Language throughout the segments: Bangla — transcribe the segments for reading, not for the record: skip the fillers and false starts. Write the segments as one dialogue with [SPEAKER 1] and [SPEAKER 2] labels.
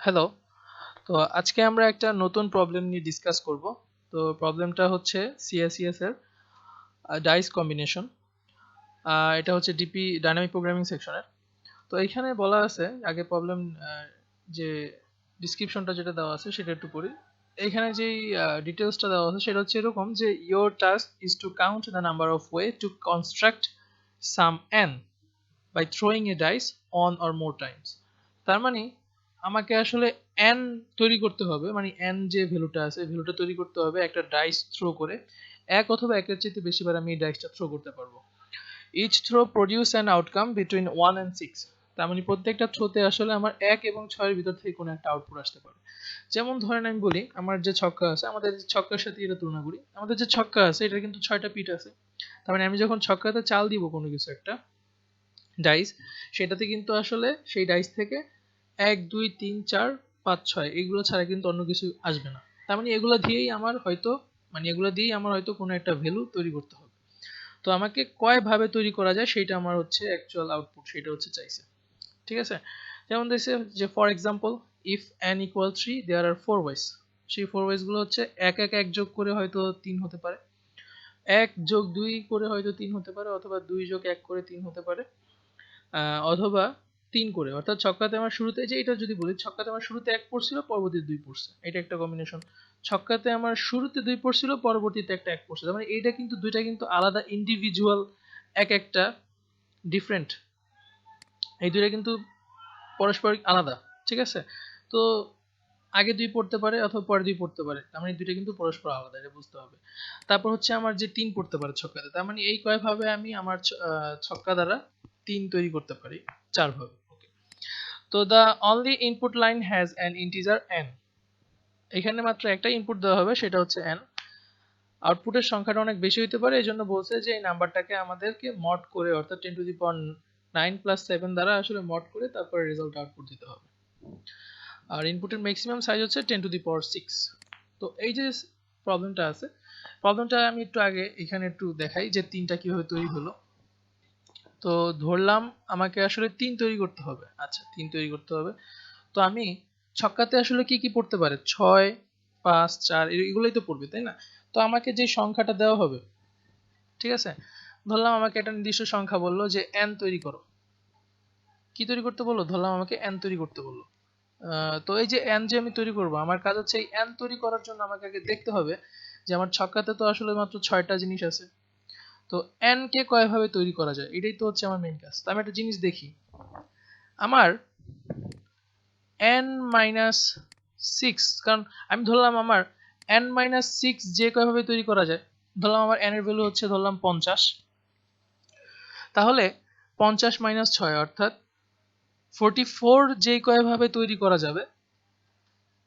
[SPEAKER 1] হ্যালো। তো আজকে আমরা একটা নতুন প্রবলেম নিয়ে ডিসকাস করব। তো প্রবলেমটা হচ্ছে CSES এর ডাইস কম্বিনেশন। এটা হচ্ছে ডিপি ডাইনামিক প্রোগ্রামিং সেকশনের। তো এখানে বলা আছে আগে প্রবলেম যে ডিসক্রিপশনটা যেটা দেওয়া আছে সেটা একটু পড়ি। এখানে যেই ডিটেলসটা দেওয়া আছে সেটা হচ্ছে এরকম যে your task is to count the number of way to construct some n by throwing a dice on or more times। তার মানে আমাকে আসলে n তৈরি করতে হবে, মানে n যে ভ্যালুটা আছে ভ্যালুটা তৈরি করতে হবে একটা ডাইস থ্রো করে। এক অথবা একের চাইতে বেশিবার আমি এই ডাইসটা থ্রো করতে পারবো। Each throw produce an outcome between 1 and 6। তার মানে প্রত্যেকটা থ্রোতে আসলে আমার 1 এবং 6 এর ভিতর থেকে কোনো একটা আউটপুট আসতে পারে। যেমন ধরেন আমি বলি আমার যে ছক্কা আছে, আমাদের ছক্কার সাথে এটা তুলনা করি। আমাদের যে ছক্কা আছে এটা কিন্তু 6টা পিঠ আছে। তার মানে আমি যখন ছক্কাতে চাল দিব কোনো কিছু একটা ডাইস, সেটাতে কিন্তু আসলে সেই ডাইস থেকে 1 2 3 4 5 6 এগুলো ছাড়া কিন্তু অন্য কিছু আসবে না। তার মানে এগুলো দিয়েই আমার হয়তো কোনো একটা ভ্যালু তৈরি করতে হবে। তো আমাকে কয় ভাবে তৈরি করা যায় সেটা আমার হচ্ছে অ্যাকচুয়াল আউটপুট, সেটা হচ্ছে চাইছে। ঠিক আছে, যেমন দিয়েছে যে for example if n equal 3 দেয়ার আর 4 ওয়েস। সেই 4 ওয়েস গুলো হচ্ছে 1 যোগ করে হয়তো 3 হতে পারে, 1 যোগ 2 করে হয়তো 3 হতে পারে, অথবা 2 যোগ 1 করে 3 হতে পারে, অথবা 3 করে। অর্থাৎ ছক্কাতে আমার শুরুতে যে এটা যদি বলি ছক্কাতে আমার শুরুতে 1 পড়ছিল পরবর্তীতে 2 পড়ছে, এটা একটা কম্বিনেশন। ছক্কাতে আমার শুরুতে 2 পড়ছিল পরবর্তীতে একটা 1 পড়ছে। তার মানে এইটা কিন্তু দুইটা কিন্তু আলাদা ইন্ডিভিজুয়াল, একটা ডিফারেন্ট। এই দুইটা কিন্তু পারস্পরিক আলাদা। ঠিক আছে, তো আগে 2 পড়তে পারে অথবা পরে 2 পড়তে পারে, তার মানে দুইটা কিন্তু পরস্পর আলাদা, এটা বুঝতে হবে। তারপর হচ্ছে আমার যে 3 পড়তে পারে ছক্কাতে, তার মানে এই কয় ভাবে আমি আমার ছক্কা দ্বারা 3 তৈরি করতে পারি, 4 ভাবে। ওকে, তো the only input line has an integer n। এখানে মাত্র একটা ইনপুট দেওয়া হবে, সেটা হচ্ছে n। আউটপুটের সংখ্যাটা অনেক বেশি হতে পারে, এই জন্য বলছে যে এই নাম্বারটাকে আমাদেরকে মড করে, অর্থাৎ 10 টু দি পাওয়ার 9 প্লাস 7 দ্বারা আসলে মড করে তারপরে রেজাল্ট আউটপুট দিতে হবে। আর ইনপুটের ম্যাক্সিমাম সাইজ হচ্ছে 10 টু দি পাওয়ার 6। তো এই যে প্রবলেমটা আছে, প্রবলেমটা আমি একটু আগে এখানে একটু দেখাই যে 3টা কিভাবে তৈরি হলো। তো ধরলাম আমাকে আসলে 3 তৈরি করতে হবে। আচ্ছা, 3 তৈরি করতে হবে। তো আমি ছক্কাতে আসলে কি কি পড়তে পারে, 6 5 4 এগুলোই তো পড়বে, তাই না? তো আমাকে যে সংখ্যাটা দেওয়া হবে, ঠিক আছে, ধরলাম আমাকে একটা নির্দিষ্ট সংখ্যা বললো যে n তৈরি করো। কি তৈরি করতে বললো? ধরলাম আমাকে n তৈরি করতে বললো। তো এই যে n যে আমি তৈরি করব, আমার কাজ হচ্ছে এই n তৈরি করার জন্য আমাকে আগে দেখতে হবে যে আমার ছক্কাতে তো আসলে মাত্র 6টা জিনিস আছে। তো n কে কয় ভাবে তৈরি করা যায়, এটাই তো হচ্ছে আমার মেইন কাজ। তো আমি একটা জিনিস দেখি, আমার n মাইনাস 6, কারণ আমি ধরলাম আমার n মাইনাস 6 যে কয় ভাবে তৈরি করা যায়, ধরলাম আমার n এর ভ্যালু হচ্ছে ধরলাম 50। তাহলে 50 মাইনাস 6 অর্থাৎ 44 যে কয় ভাবে তৈরি করা যাবে।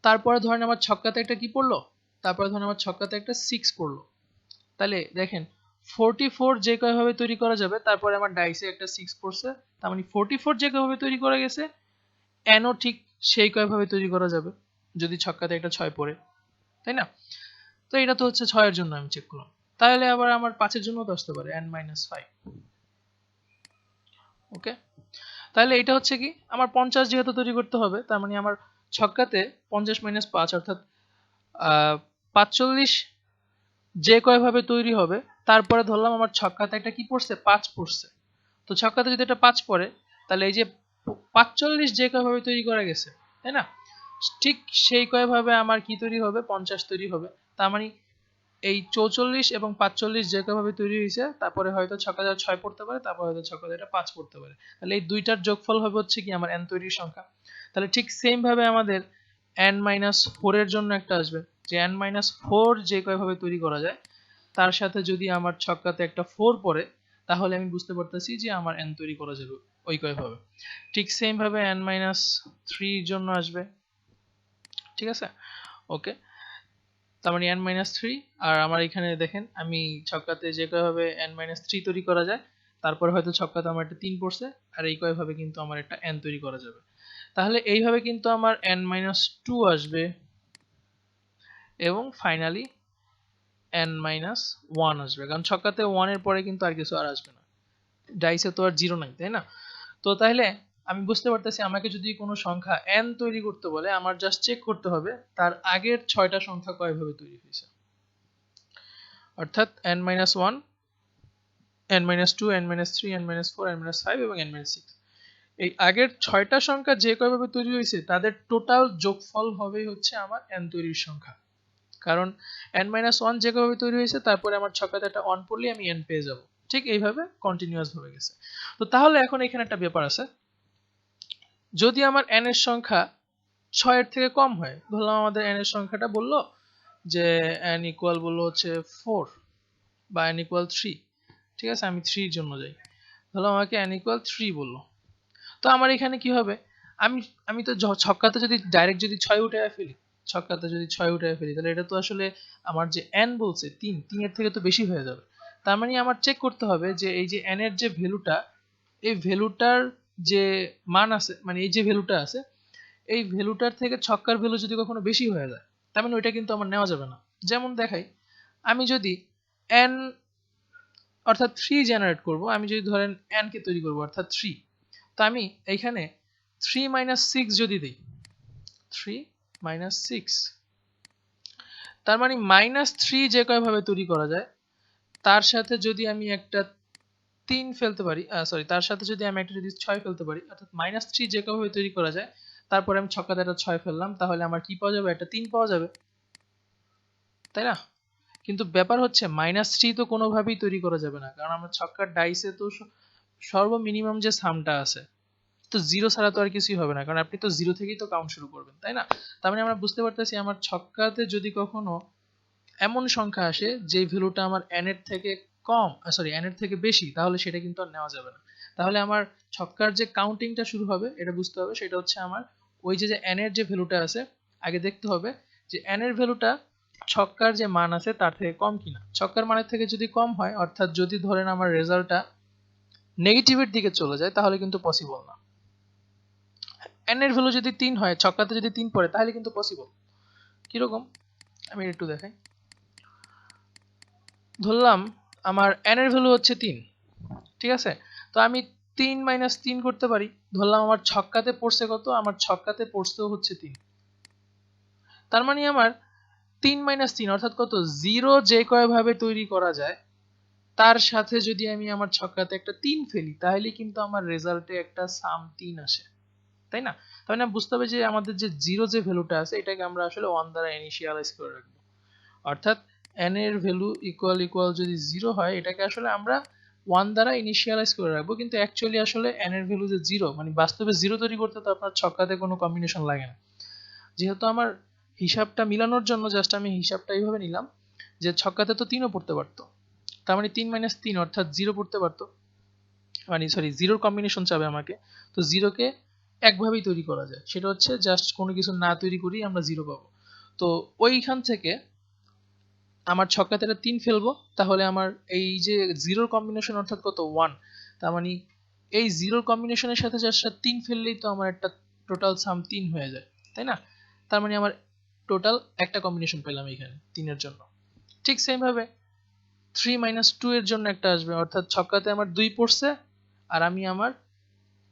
[SPEAKER 1] তারপরে ধরেন আমার ছক্কাতে একটা কি পড়লো, তারপরে ধরেন আমার ছক্কাতে একটা 6 পড়লো। তাহলে দেখেন 44 যে কয়ভাবে তৈরি করা যাবে, তারপরে আমার ডাইসে একটা 6 পড়ছে, তার মানে 44 যে কয়ভাবে তৈরি করা গেছে এনও ঠিক সেই কয়ভাবে তৈরি করা যাবে যদি ছক্কাতে একটা 6 পড়ে, তাই না? তো এটা তো হচ্ছে 6 এর জন্য আমি চেক করলাম। তাহলে আবার আমার 5 এর জন্য তো আসতে পারে n-5। ওকে, তাহলে এটা হচ্ছে কি আমার 50 যেহেতু তৈরি করতে হবে, তার মানে আমার ছক্কাতে 50 মাইনাস 5 অর্থাৎ 45 যে কয় ভাবে তৈরি হবে। তারপরে ধরলাম আমার ছক্কাতে একটা কি পড়ছে, 5 পড়ছে। তো ছক্কাতে যদি এটা 5 পড়ে, তাহলে এই যে 45 যে কয় ভাবে তৈরি করা গেছে, তাই না, ঠিক সেই কয় ভাবে আমার কি তৈরি হবে, 50 তৈরি হবে। তার মানে এই 44 এবং 45 যে কয় ভাবে তৈরি হয়েছে, তারপরে হয়তো ছক্কাতে 6 পড়তে পারে, তারপরে হয়তো ছক্কাতে এটা 5 পড়তে পারে। তাহলে এই দুইটার যোগফল হবে হচ্ছে কি আমার n তৈরির সংখ্যা। তাহলে ঠিক সেম ভাবে আমাদের n-4 এর জন্য একটা আসবে, যে n-4 যে কয় ভাবে তৈরি করা যায়, তার সাথে যদি আমার ছক্কাতে একটা 4 পড়ে, তাহলে আমি বুঝতে পারতেছি যে আমার n তৈরি করা যাবে ওই কয়ভাবে। ঠিক সেম ভাবে n-3 এর জন্য আসবে। ঠিক আছে, ওকে, তার মানে n-3। আর আমার এখানে দেখেন আমি ছক্কাতে যে কয়ভাবে n-3 তৈরি করা যায়, তারপর হয়তো ছক্কাতে আমার একটা 3 পড়ছে, আর এই কয়ভাবে কিন্তু আমার একটা n তৈরি করা যাবে। তাহলে এইভাবে কিন্তু আমার n-2 আসবে, এবং ফাইনালি n-1 আসবে, কারণ ছক্কাতে 1 এর পরে কিন্তু আর কিছু আর আসবে না, ডাইসে তো আর 0 নাই, তাই না? তো তাহলে আমি বুঝতে পারতেছি আমাকে যদি কোনো সংখ্যা n তৈরি করতে বলে আমার জাস্ট চেক করতে হবে তার আগের 6টা সংখ্যা কয়ভাবে তৈরি হয়েছে, অর্থাৎ n-1, n-2, n-3, n-4, n-5 এবং n-6। এই আগের 6টা সংখ্যা যে কয়ভাবে তৈরি হয়েছে তাদের টোটাল যোগফল হবে হচ্ছে আমার n তৈরির সংখ্যা। কারণ n-1 যে কয়ভাবে তৈরি হয়েছে তারপরে আমার ছক্কাতে একটা 1 পড়লে আমি n পেয়ে যাব। ঠিক এইভাবে কন্টিনিউয়াস ভাবে গেছে। তো তাহলে এখন এখানে একটা ব্যাপার আছে, যদি আমার n এর সংখ্যা 6 এর থেকে কম হয়, ধরলাম আমাদের n এর সংখ্যাটা বললো যে n ইকুয়াল বললো হচ্ছে 4 বা n ইকুয়াল 3, ঠিক আছে, আমি 3 এর জন্য যাই, ধরলাম আমাকে n ইকুয়াল 3 বললো। তো আমার এখানে কি হবে, আমি আমি তো ছক্কাতে যদি ডাইরেক্ট যদি 6 উঠায় ফেলি, ছক্কাতে যদি 6 উঠায় ফেলি তাহলে এটা তো আসলে আমার যে n বলছে 3 এর থেকে তো বেশি হয়ে যাবে। তার মানে আমার চেক করতে হবে যে এই যে n এর যে ভ্যালুটা, এই ভ্যালুটার যে মান আছে, মানে এই যে ভ্যালুটা আছে এই ভ্যালুটার থেকে ছক্কার ভ্যালু যদি কখনো বেশি হয়ে যায় তার মানে ওইটা কিন্তু আমার নেওয়া যাবে না। যেমন দেখাই, আমি যদি n অর্থাৎ 3 জেনারেট করব, আমি যদি ধরেন n কে তৈরি করব অর্থাৎ 3, তো আমি এইখানে 3 - 6 যদি দিই, 3 - 6, তার মানে -3 যে কয়ভাবে তৈরি করা যায় তার সাথে যদি আমি একটা 3 ফেলতে পারি, সরি, তার সাথে যদি আমি একটা যদি 6 ফেলতে পারি, অর্থাৎ -3 যে কয়ভাবে তৈরি করা যায় তারপরে আমি ছক্কাতে একটা 6 ফেললাম, তাহলে আমার কি পাওয়া যাবে, একটা 3 পাওয়া যাবে, তাই না? কিন্তু ব্যাপার হচ্ছে -3 তো কোনোভাবেই তৈরি করা যাবে না, কারণ আমার ছক্কার ডাইসে তো সর্বমিনিমাম যে সামটা আছে তো 0 ছাড়া তো আর কিছুই হবে না, কারণ আপনি তো 0 থেকেই তো কাউন্ট শুরু করবেন, তাই না? তার মানে আমরা বুঝতে পারতেছি আমার ছক্কাতে যদি কখনো এমন সংখ্যা আসে যে ভ্যালুটা আমার n এর থেকে কম, সরি n এর থেকে বেশি, তাহলে সেটা কিন্তু আর নেওয়া যাবে না। তাহলে আমার ছক্কার যে কাউন্টিংটা শুরু হবে এটা বুঝতে হবে, সেটা হচ্ছে আমার ওই যে n এর যে ভ্যালুটা আছে আগে দেখতে হবে যে n এর ভ্যালুটা ছক্কার যে মান আছে তার থেকে কম কিনা। ছক্কার মানের থেকে যদি কম হয়, অর্থাৎ যদি ধরেন আমার রেজাল্টটা নেগেটিভের দিকে চলে যায় তাহলে কিন্তু পসিবল না। n এর ভ্যালু যদি 3 হয়, ছক্কাতে যদি 3 পড়ে তাহলে কিন্তু পসিবল। কিরকম আমি একটু দেখাই, ধরলাম আমার n এর ভ্যালু হচ্ছে 3, ঠিক আছে, তো আমি 3 - 3 করতে পারি, ধরলাম আমার ছক্কাতে পড়ছে কত, আমার ছক্কাতে পড়ছেও হচ্ছে 3, তার মানে আমার 3 - 3 অর্থাৎ কত, 0 যে কয়ভাবে তৈরি করা যায় তার সাথে যদি আমি আমার ছক্কাতে একটা 3 ফেলি তাহলে কিন্তু আমার রেজাল্টে একটা সাম 3 আসে, তাই না? তাহলে বুঝতে হবে যে আমাদের যে 0 যে ভ্যালুটা আছে এটাকে আমরা আসলে 1 দ্বারা ইনিশিয়ালাইজ করে রাখবো, অর্থাৎ n এর ভ্যালু ইকুয়াল যদি 0 হয় এটাকে আসলে আমরা 1 দ্বারা ইনিশিয়ালাইজ করে রাখবো, কিন্তু অ্যাকচুয়ালি আসলে n এর ভ্যালু যে 0, মানে বাস্তবে 0 তৈরি করতে তো আপনার ছক্কাতে কোনো কম্বিনেশন লাগে না। যেহেতু আমার হিসাবটা মিলানোর জন্য জাস্ট আমি হিসাবটা এইভাবে নিলাম যে ছক্কাতে তো 3ও পড়তে পারতো, তার মানে 3 - 3 অর্থাৎ 0 পড়তে পারতো, মানে সরি 0 কম্বিনেশন চাবে আমাকে, তো 0 কে একভাবেই তৈরি করা যায়, সেটা হচ্ছে জাস্ট কোনো কিছু না তৈরি করেই আমরা 0 পাবো। তো ওইখান থেকে আমার ছক্কাতে 3 ফেলবো, তাহলে আমার এই যে 0 কম্বিনেশন অর্থাৎ কত, 1, তার মানে এই 0 কম্বিনেশনের সাথে জাস্ট 3 ফেললেই তো আমার একটা টোটাল সাম 3 হয়ে যায়, তাই না? তার মানে আমার টোটাল একটা কম্বিনেশন পেলাম এখানে 3 এর জন্য। ঠিক সেম ভাবে 3 - 2 এর জন্য একটা আসবে, অর্থাৎ ছক্কাতে আমার 2 পড়ছে আর আমি আমার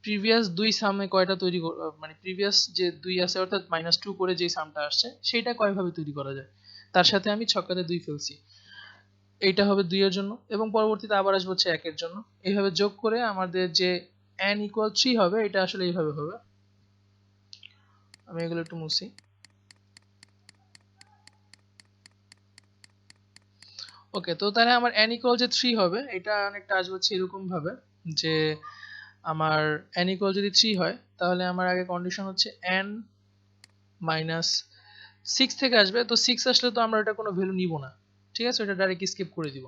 [SPEAKER 1] প্রিভিয়াস 2 সামে কয়টা তৈরি, মানে প্রিভিয়াস যে 2 আছে অর্থাৎ -2 করে যে সামটা আসছে সেটা কয়ভাবে তৈরি করা যায় তার সাথে আমি ছক্কাতে 2 ফেলছি, এইটা হবে 2 এর জন্য, এবং পরবর্তীতে আবার আসবে হচ্ছে 1 এর জন্য। এইভাবে যোগ করে আমাদের যে n = 3 হবে এটা আসলে এইভাবে হবে। আমি এগুলো একটু মুছি। ওকে, তো তাহলে আমার n = যে 3 হবে এটা অনেকটা আসবে হচ্ছে এরকম ভাবে যে আমার n = যদি 3 হয় তাহলে আমার আগে কন্ডিশন হচ্ছে n - 6 থেকে আসবে, তো 6 আসলে তো আমরা এটা কোনো ভ্যালু নিব না, ঠিক আছে, এটা ডাইরেক্ট স্কিপ করে দিব।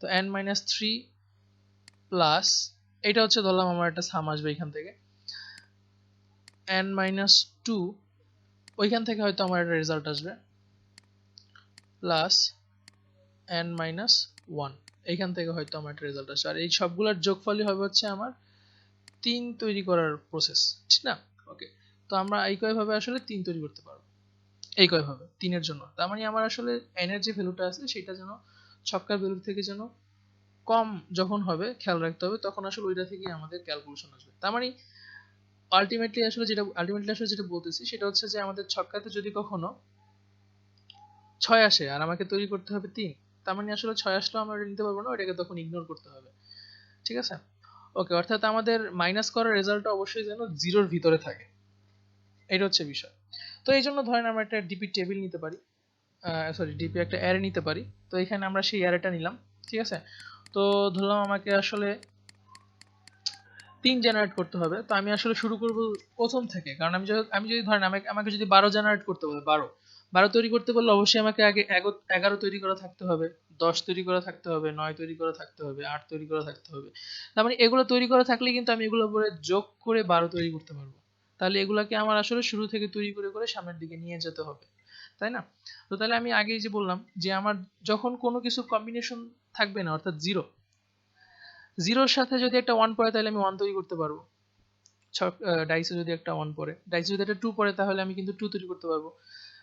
[SPEAKER 1] তো n - 3 প্লাস এটা হচ্ছে ধরলাম আমার একটা সাম আসবে এখান থেকে, n - 2 ওইখান থেকে হয়তো আমার একটা রেজাল্ট আসবে, প্লাস n - 1 এইখান থেকে হয়তো আমার একটা রেজাল্ট আসবে, আর এই সবগুলোর যোগফলই হবে হচ্ছে আমার 3 তৈরি করার প্রসেস, ঠিক না? ওকে, তো আমরা এই কয়ভাবে আসলে 3 তৈরি করতে পারবো, এই কয়ভাবে 3 এর জন্য। তার মানে আমার আসলে n এর যে ভ্যালুটা আছে সেটা যেন ছক্কার ভ্যালু থেকে যেন কম যখন হবে খেয়াল রাখতে হবে, তখন আসলে ওইটা থেকে আমাদের ক্যালকুলেশন আসবে। তার মানে আলটিমেটলি আসলে যেটা বলতেছি সেটা হচ্ছে যে আমাদের ছক্কাতে যদি কখনো 6 আসে আর আমাকে তৈরি করতে হবে 3, তার মানে আসলে 6 আসলেও আমরা নিতে পারবো না, ওটাকে তখন ইগনোর করতে হবে। ঠিক আছে, ওকে, অর্থাৎ আমাদের মাইনাস করার রেজাল্টটা অবশ্যই যেন 0-র ভিতরে থাকে, এটা হচ্ছে বিষয়। তো এই জন্য ধরেন আমরা একটা ডিপি টেবিল নিতে পারি, ডিপি একটা অ্যারে নিতে পারি। তো এখানে আমরা সেই অ্যারেটা নিলাম। ঠিক আছে, তো ধরলাম আমাকে আসলে 3 জেনারেট করতে হবে। তো আমি আসলে শুরু করব প্রথম থেকে, কারণ আমি যদি ধরেন আমাকে যদি 12 জেনারেট করতে বলে, 12 তৈরি করতে বললে অবশ্যই আমাকে আগে 11 তৈরি করা থাকতে হবে, 10 তৈরি করা থাকতে হবে, 9 তৈরি করা থাকতে হবে, 8 তৈরি করা থাকতে হবে। তার মানে এগুলো তৈরি করা থাকলে কিন্তু আমি এগুলো পরে যোগ করে 12 তৈরি করতে পারবো। তাহলে এগুলাকে আমার আসলে শুরু থেকে তৈরি করে করে সামনের দিকে নিয়ে যেতে হবে, তাই না? তো তাহলে আমি আগেই যে বললাম যে আমার যখন কোনো কিছু কম্বিনেশন থাকবে না, অর্থাৎ জিরোর সাথে যদি একটা 1 পড়ে তাহলে আমি 1 তৈরি করতে পারবো। ডাইসে যদি একটা 1 পড়ে, ডাইসে যদি একটা 2 পড়ে, তাহলে আমি কিন্তু 2 তৈরি করতে পারবো।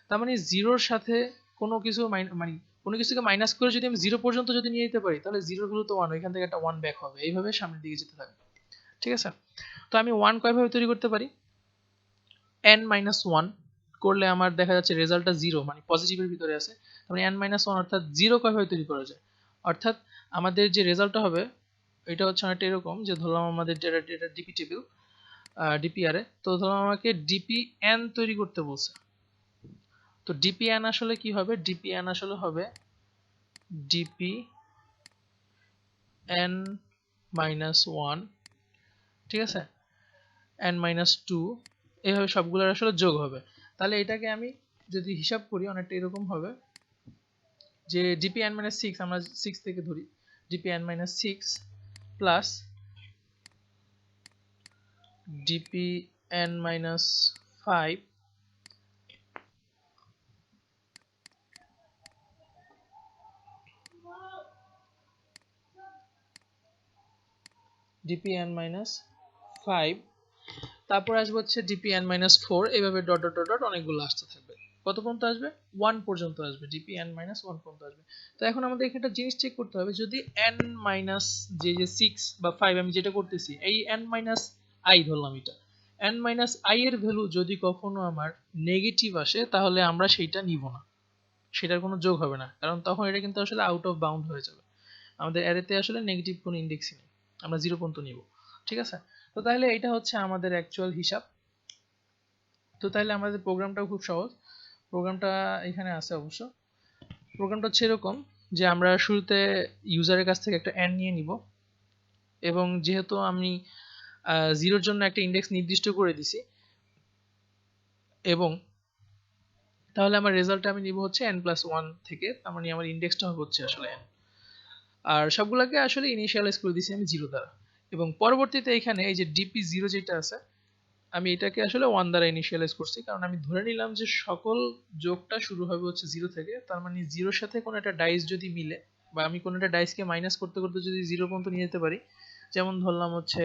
[SPEAKER 1] তার মানে জিরোর সাথে কোনো কিছু মানে কোনো কিছুকে মাইনাস করে যদি আমি 0 পর্যন্ত যদি নিয়ে যেতে পারি, তাহলে 0 হলো তো 1, ওইখান থেকে একটা 1 ব্যাক হবে, এইভাবে সামনের দিকে যেতে থাকবে। ঠিক আছে, তো আমি 1 কয়ভাবে তৈরি করতে পারি? n-1 করলে আমার দেখা যাচ্ছে রেজাল্টটা 0, মানে পজিটিভের ভিতরে আছে। তার মানে n-1 অর্থাৎ 0 কয়ভাবে তৈরি করা যায়? অর্থাৎ আমাদের যে রেজাল্টটা হবে এটা হচ্ছে অনেকটা এরকম, যে ধরলাম আমাদের এটা ডিপি টেবিল, ডিপিআরে, তো ধরলাম আমাকে ডিপিএন তৈরি করতে বলছে। তো ডিপিএন আসলে কি হবে? ডিপিএন আসলে হবে ডিপিএন-1, ঠিক আছে, n-2, এইভাবে সবগুলোর আসলে যোগ হবে। তাহলে এটাকে আমি যদি হিসাব করি অনেকটা এরকম হবে যে ডিপিএন-6 আমরা 6 থেকে ধরি, ডিপিএন-6 প্লাস ডিপিএন-5 ডিপিএন-5, তারপর আসবে হচ্ছে ডিপিএন-4, এইভাবে ডট ডট ডট অনেকগুলো আসতে থাকবে। কত পর্যন্ত আসবে? 1 পর্যন্ত আসবে, ডিপিএন-1 পর্যন্ত আসবে। তো এখন আমাদের এখানে একটা জিনিস চেক করতে হবে, যদি n মাইনাস যে 6 বা 5 আমি যেটা করতেছি, এই n-i ধরলাম, এটা n-i এর ভ্যালু যদি কখনো আমার নেগেটিভ আসে, তাহলে আমরা সেইটা নিব না, সেটার কোনো যোগ হবে না, কারণ তখন এটা কিন্তু আসলে আউট অফ বাউন্ড হয়ে যাবে। আমাদের অ্যারেতে আসলে নেগেটিভ কোনো ইন্ডেক্সই নেই, আমরা 0 পর্যন্ত নিব। ঠিক আছে, তো তাহলে এটা হচ্ছে আমাদের অ্যাকচুয়াল হিসাব। তো তাহলে আমাদের প্রোগ্রামটাও খুব সহজ। প্রোগ্রামটা এখানে আছে অবশ্য। প্রোগ্রামটা হচ্ছে এরকম যে আমরা শুরুতে ইউজারের কাছ থেকে একটা n নিয়ে নিব, এবং যেহেতু আমি 0-র জন্য একটা ইন্ডেক্স নির্দিষ্ট করে দিছি, এবং তাহলে আমার রেজাল্টটা আমি নিব হচ্ছে n+1 থেকে, তার মানে আমার ইন্ডেক্সটা হচ্ছে আসলে n, আর সবগুলোকে আসলে ইনিশিয়ালাইজ করে দিছি আমি 0 দ্বারা। এবং পরবর্তীতে এখানে এই যে ডিপি0 যেটা আছে, আমি এটাকে আসলে 1 দ্বারা ইনিশিয়ালাইজ করছি, কারণ আমি ধরে নিলাম যে সকল যোগটা শুরু হবে হচ্ছে 0 থেকে। তার মানে 0-র সাথে কোনো একটা ডাইস যদি মিলে, বা আমি কোনো একটা ডাইসকে মাইনাস করতে করতে যদি 0 পর্যন্ত নিয়ে যেতে পারি, যেমন ধরলাম হচ্ছে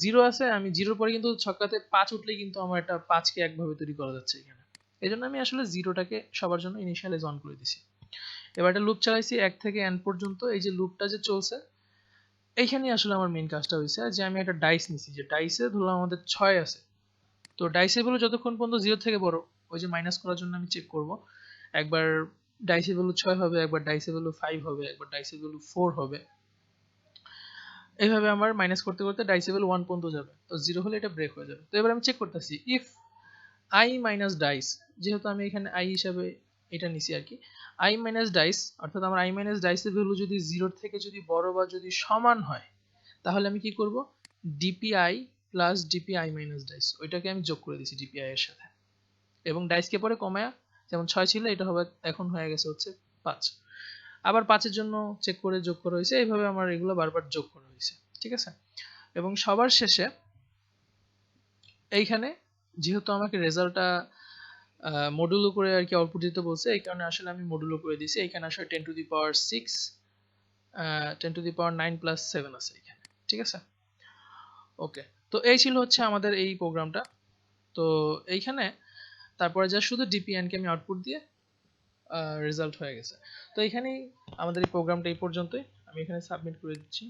[SPEAKER 1] 0 আছে, আমি 0-র পরে কিন্তু ছক্কাতে 5 উঠলেই কিন্তু আমার একটা 5-কে একভাবে তৈরি করা যাচ্ছে এখানে। এই জন্য আমি আসলে 0টাকে সবার জন্য ইনিশিয়ালাইজ অন করে দিছি। এবার একটা লুপ চালাইছি 1 থেকে n পর্যন্ত। এই যে লুপটা যে চলছে, এইখানে আসলে আমার মেইন কাজটা হয়েছে যে আমি একটা ডাইস নিছি, যে ডাইসে ধরলাম আমাদের 6 আছে। তো ডাইসে ভ্যালু যতক্ষণ পর্যন্ত 0 থেকে বড়, ওই যে মাইনাস করার জন্য আমি চেক করব, একবার ডাইসে ভ্যালু 6 হবে, একবার ডাইসে ভ্যালু 5 হবে, একবার ডাইসে ভ্যালু 4 হবে, এইভাবে আমার মাইনাস করতে করতে ডাইসে ভ্যালু 1 পর্যন্ত যাবে। তো 0 হলে এটা ব্রেক হয়ে যাবে। তো এবার আমি চেক করতেছি ইফ i মাইনাস ডাইস, যেহেতু আমি এখানে i হিসাবে এটা নিছি আর কি, i মাইনাস ডাইস, অর্থাৎ আমার i মাইনাস ডাইসের ভ্যালু যদি 0 থেকে যদি বড় বা যদি সমান হয়, তাহলে আমি কি করব? DPI plus DPI minus dice, ওইটাকে আমি যোগ করে দিছি ডিপিআই এর সাথে, এবং ডাইসকে পরে কমায়া, যেমন 6 ছিল এটা হবে এখন হয়ে গেছে হচ্ছে 5, আবার 5-এর জন্য চেক করে যোগ করা হয়েছে, এইভাবে আমার এগুলো বারবার যোগ করা হয়েছে। ঠিক আছে, এবং সবার শেষে এইখানে যেহেতু আমাকে রেজাল্টটা মডুলো করে আর কি আউটপুট দিতে বলছে, এই কারণে আসলে আমি মডুলো করে দিয়েছি। এখানে আসলে 10⁶, 10⁹ প্লাস 7 আছে এখানে। ঠিক আছে, ওকে। তো এই ছিল হচ্ছে আমাদের এই প্রোগ্রামটা। তো এইখানে তারপরে যা শুধু ডিপিএনকে আমি আউটপুট দিয়ে রেজাল্ট হয়ে গেছে। তো এইখানেই আমাদের এই প্রোগ্রামটা এই পর্যন্তই, আমি এখানে সাবমিট করে দিচ্ছি।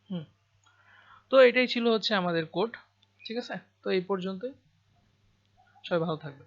[SPEAKER 1] হুম, তো এটাই ছিল হচ্ছে আমাদের কোড। ঠিক আছে, তো এই পর্যন্তই, সবাই ভালো থাকবে।